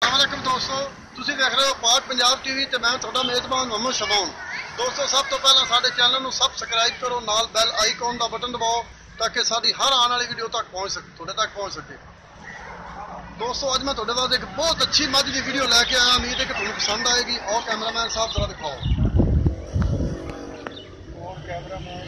अस्सलामुअलैकुम दोस्तों, ਤੁਸੀਂ देख रहे हो पाक पंजाब टीवी ਤੇ मैं ਤੁਹਾਡਾ ਮੇਜ਼ਬਾਨ मोहम्मद शबान। दोस्तों सब तो पहला साडे चैनल ਨੂੰ सबसक्राइब करो, नाल बैल आइकॉन ਦਾ बटन दबाओ ताकि साडी हर आने वाली वीडियो तक पहुंच सके, ਤੁਹਾਡੇ तक पहुंच सके। दोस्तों ਅੱਜ मैं ਤੁਹਾਡੇ ਵਾਸਤੇ ਇੱਕ ਬਹੁਤ ਅੱਛੀ ਮੱਝ ਦੀ ਵੀਡੀਓ ਲੈ ਕੇ ਆਇਆ, ਉਮੀਦ ਹੈ ਕਿ ਤੁਹਾਨੂੰ ਪਸੰਦ ਆਏਗੀ। और कैमरामैन साहब जरा दिखाओ। और कैमरामैन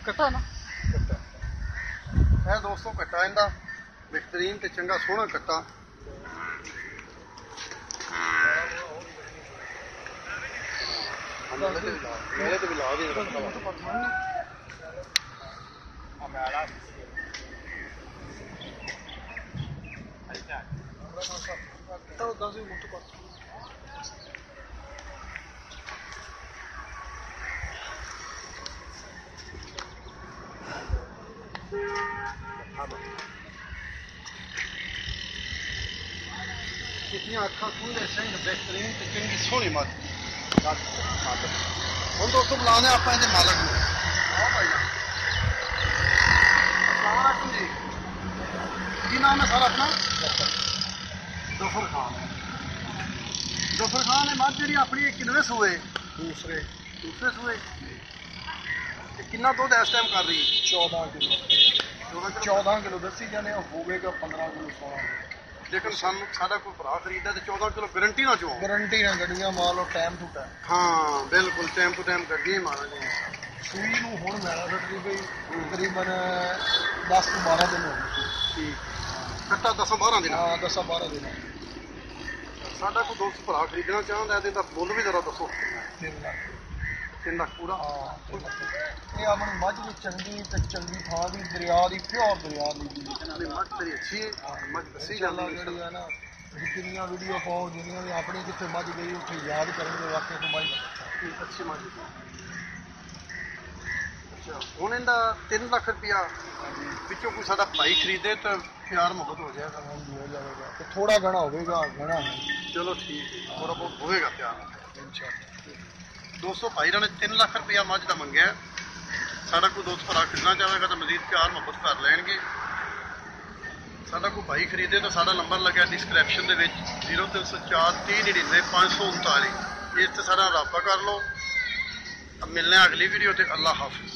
कट्टा ना कट्टा है दोस्तों, कट्टा इंदा बेहतरीन ते चंगा सोहना कट्टा। मेले तो भी ला दी कितनी अखा खुले सिंह बेहतरीन ते चंगी सोहनी मੱਝ। हम दोस्तों बुलाने आप मालक में। हाँ भाई अस्सलामुअलैकुम जी, की नाम है सर अपना? जफर खान। जफर खान ने मੱਝ जी अपनी किन्ने सूए? दूसरे सूए। कितना दुध इस टाइम कर रही? 14 किलो दसी जाने, होगा 15 किलो 16। लेकिन साडा कोई भरा खरीदा तो 14 किलो गारंटी ना चो, गारंटी ना गड्डियां मालो टाइम टू टाइम। हाँ बिल्कुल टाइम टू टाइम गड्डियां मारा जी। सूई नूं हुण मैला सटदी पई तकरीबन 10 ਤੋਂ 12 दिन हो गए। ठीक कट्टा 10-12 दिन। हाँ 10-12 दिन। साडा कोई दोस्त भरा खरीदना चाहता है तो मुੱਲ भी जरा दसो। 3 लाख पूरा। ये अपनी मੱਝ की चंगी तो चंगी थां की दरिया की प्योर दरिया की मੱਝ तेरी अच्छी है। मੱਝ दसी जाती है ना, जिन्नियां वीडियो पाओ जिन्नियां भी अपनी जिथे मੱਝ गई उत्थे याद करेंगे वाकई तो मੱਝ अच्छी मੱਝ। अच्छा हुण इहदा 3 लाख रुपया पिछों कोई साडा भाई खरीदे तो प्यार मुहब्बत हो जाएगा? हो जाएगा तो थोड़ा घना होगा, घना है। चलो ठीक है, थोड़ा बहुत होएगा प्यार इंशाअल्लाह। दोस्तों भाई ने 3 लाख रुपया मੱਝ का मंगया। साडा कोई दोस्त भरा खरीदना चाहेगा तो मजीद प्यार मुहब्बत कर लैणगे। साडा कोई भाई खरीदे तो साडा नंबर लगे डिस्क्रिप्शन के 0304 399 539, इस ते साडा राबता कर लो। अब मिलने अगली वीडियो ते। अल्लाह हाफिज़।